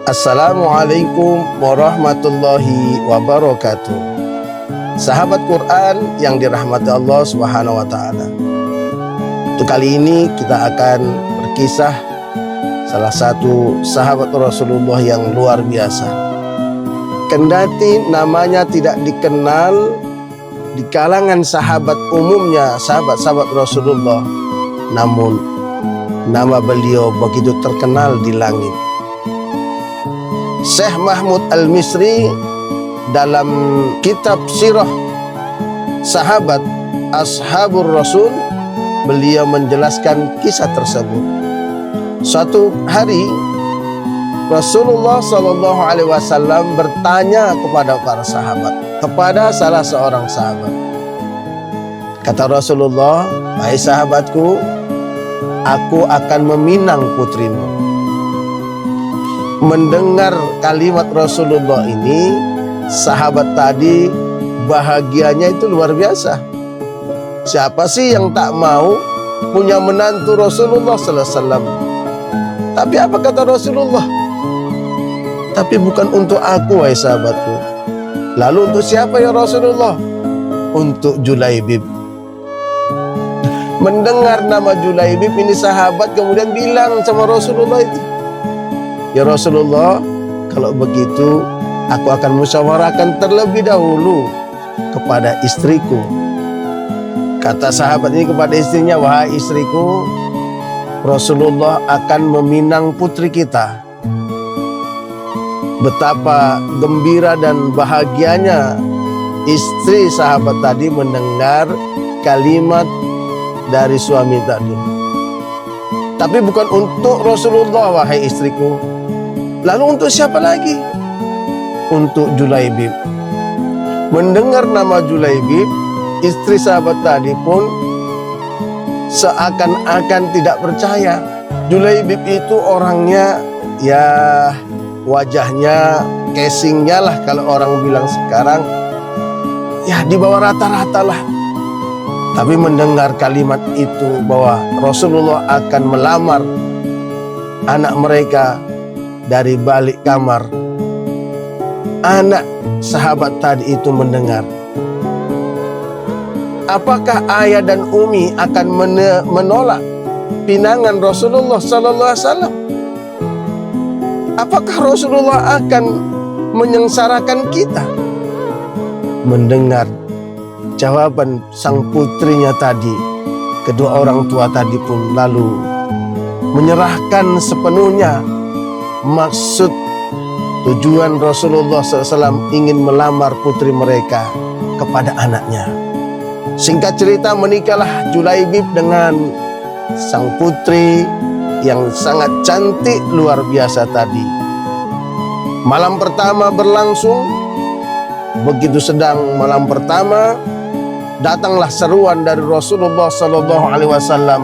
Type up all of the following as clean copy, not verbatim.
Assalamualaikum warahmatullahi wabarakatuh. Sahabat Quran yang dirahmati Allah Subhanahu wa Ta'ala, untuk kali ini kita akan berkisah salah satu sahabat Rasulullah yang luar biasa. Kendati namanya tidak dikenal di kalangan sahabat umumnya, sahabat-sahabat Rasulullah, namun nama beliau begitu terkenal di langit. Syekh Mahmud Al-Misri dalam kitab Sirah Sahabat Ashabur Rasul, beliau menjelaskan kisah tersebut. Suatu hari Rasulullah SAW bertanya kepada para sahabat, kepada salah seorang sahabat. Kata Rasulullah, "Hai sahabatku, aku akan meminang putrimu." Mendengar kalimat Rasulullah ini, sahabat tadi bahagianya itu luar biasa. Siapa sih yang tak mau punya menantu Rasulullah sallallahu alaihi wasallam? Tapi apa kata Rasulullah? Tapi bukan untuk aku, wahai sahabatku. Lalu untuk siapa ya Rasulullah? Untuk Julaibib. Mendengar nama Julaibib ini, sahabat kemudian bilang sama Rasulullah itu, "Ya Rasulullah, kalau begitu aku akan musyawarahkan terlebih dahulu kepada istriku." Kata sahabat ini kepada istrinya, "Wahai istriku, Rasulullah akan meminang putri kita." Betapa gembira dan bahagianya istri sahabat tadi mendengar kalimat dari suami tadi. Tapi bukan untuk Rasulullah, wahai istriku. Lalu untuk siapa lagi? Untuk Julaibib. Mendengar nama Julaibib, istri sahabat tadi pun seakan-akan tidak percaya. Julaibib itu orangnya, ya wajahnya, casingnya lah kalau orang bilang sekarang, ya di bawah rata-rata lah. Tapi mendengar kalimat itu bahwa Rasulullah akan melamar anak mereka dari balik kamar, anak sahabat tadi itu mendengar, apakah ayah dan umi akan menolak pinangan Rasulullah sallallahu alaihi wasallam? Apakah Rasulullah akan menyengsarakan kita? Mendengar jawaban sang putrinya tadi, kedua orang tua tadi pun lalu menyerahkan sepenuhnya maksud tujuan Rasulullah SAW ingin melamar putri mereka kepada anaknya. Singkat cerita, menikahlah Julaibib dengan sang putri yang sangat cantik luar biasa tadi. Malam pertama berlangsung. Begitu sedang malam pertama, datanglah seruan dari Rasulullah SAW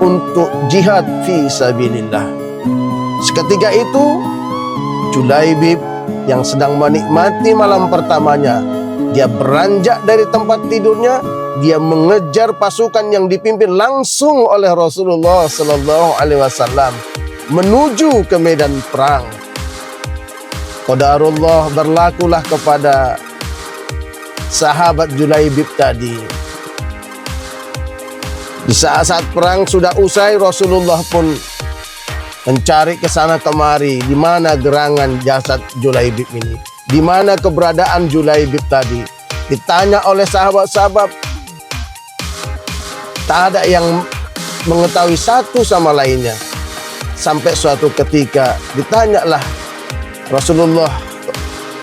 untuk jihad fi sabilillah. Seketika itu Julaibib yang sedang menikmati malam pertamanya, dia beranjak dari tempat tidurnya, dia mengejar pasukan yang dipimpin langsung oleh Rasulullah SAW menuju ke medan perang. Qadarullah berlakulah kepada sahabat Julaibib tadi. Di saat-saat perang sudah usai, Rasulullah pun mencari ke sana kemari, di mana gerangan jasad Julaibib ini, di mana keberadaan Julaibib tadi. Ditanya oleh sahabat-sahabat, tak ada yang mengetahui satu sama lainnya. Sampai suatu ketika ditanyalah Rasulullah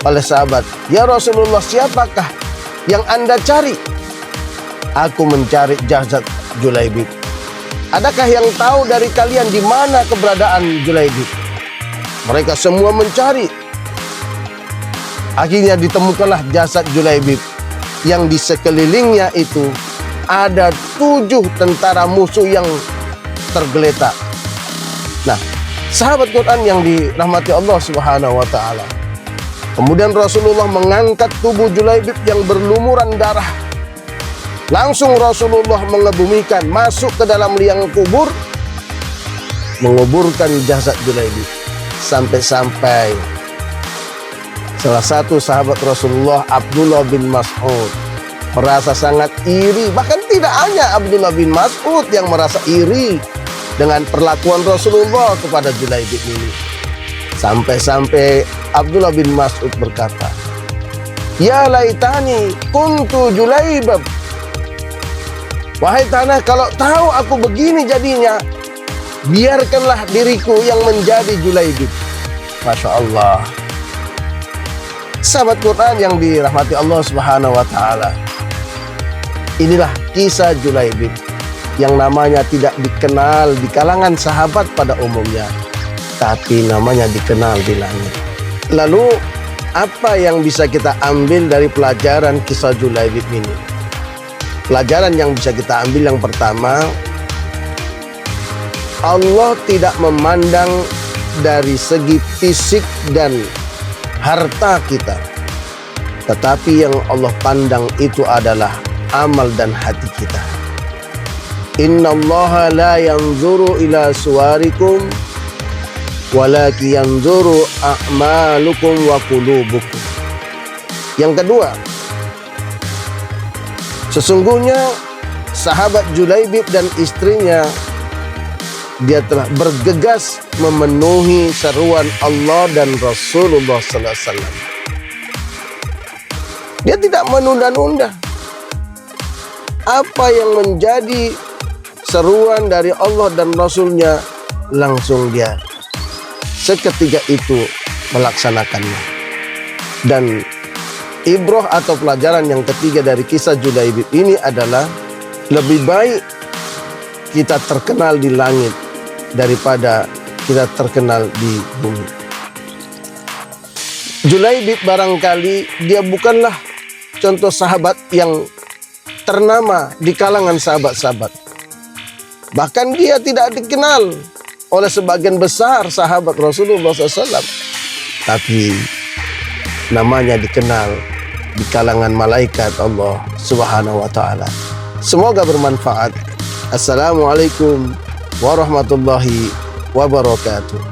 oleh sahabat, "Ya Rasulullah, siapakah yang Anda cari?" "Aku mencari jasad Julaibib." "Adakah yang tahu dari kalian di mana keberadaan Julaibib?" Mereka semua mencari. Akhirnya ditemukanlah jasad Julaibib, yang di sekelilingnya itu ada 7 tentara musuh yang tergeletak. Nah, sahabat Quran yang dirahmati Allah Subhanahu wa Ta'ala, kemudian Rasulullah mengangkat tubuh Julaibib yang berlumuran darah. Langsung Rasulullah mengebumikan, masuk ke dalam liang kubur, menguburkan jasad Julaibib. Sampai-sampai salah satu sahabat Rasulullah, Abdullah bin Mas'ud, merasa sangat iri. Bahkan tidak hanya Abdullah bin Mas'ud yang merasa iri dengan perlakuan Rasulullah kepada Julaibib ini. Sampai-sampai Abdullah bin Mas'ud berkata, "Ya laitani kuntu Julaibib." Wahai tanah, kalau tahu aku begini jadinya, biarkanlah diriku yang menjadi Julaibib. Masya Allah. Sahabat Quran yang dirahmati Allah Subhanahu wa Ta'ala, inilah kisah Julaibib yang namanya tidak dikenal di kalangan sahabat pada umumnya, tapi namanya dikenal di langit. Lalu apa yang bisa kita ambil dari pelajaran kisah Julaibib ini? Pelajaran yang bisa kita ambil yang pertama, Allah tidak memandang dari segi fisik dan harta kita, tetapi yang Allah pandang itu adalah amal dan hati kita. Innallaha la yanzuru ila suwarikum walakin yanzuru a'malukum wa qulubukum. Yang kedua, sesungguhnya sahabat Julaibib dan istrinya, dia telah bergegas memenuhi seruan Allah dan Rasulullah sallallahu alaihi wasallam. Dia tidak menunda-nunda. Apa yang menjadi seruan dari Allah dan Rasulnya, langsung dia seketika itu melaksanakannya. Dan ibrah atau pelajaran yang ketiga dari kisah Julaibib ini adalah, lebih baik kita terkenal di langit daripada kita terkenal di bumi. Julaibib barangkali dia bukanlah contoh sahabat yang ternama di kalangan sahabat-sahabat. Bahkan dia tidak dikenal oleh sebagian besar sahabat Rasulullah SAW. Tapi namanya dikenal di kalangan malaikat Allah Subhanahu wa Ta'ala. Semoga bermanfaat. Assalamualaikum warahmatullahi wabarakatuh.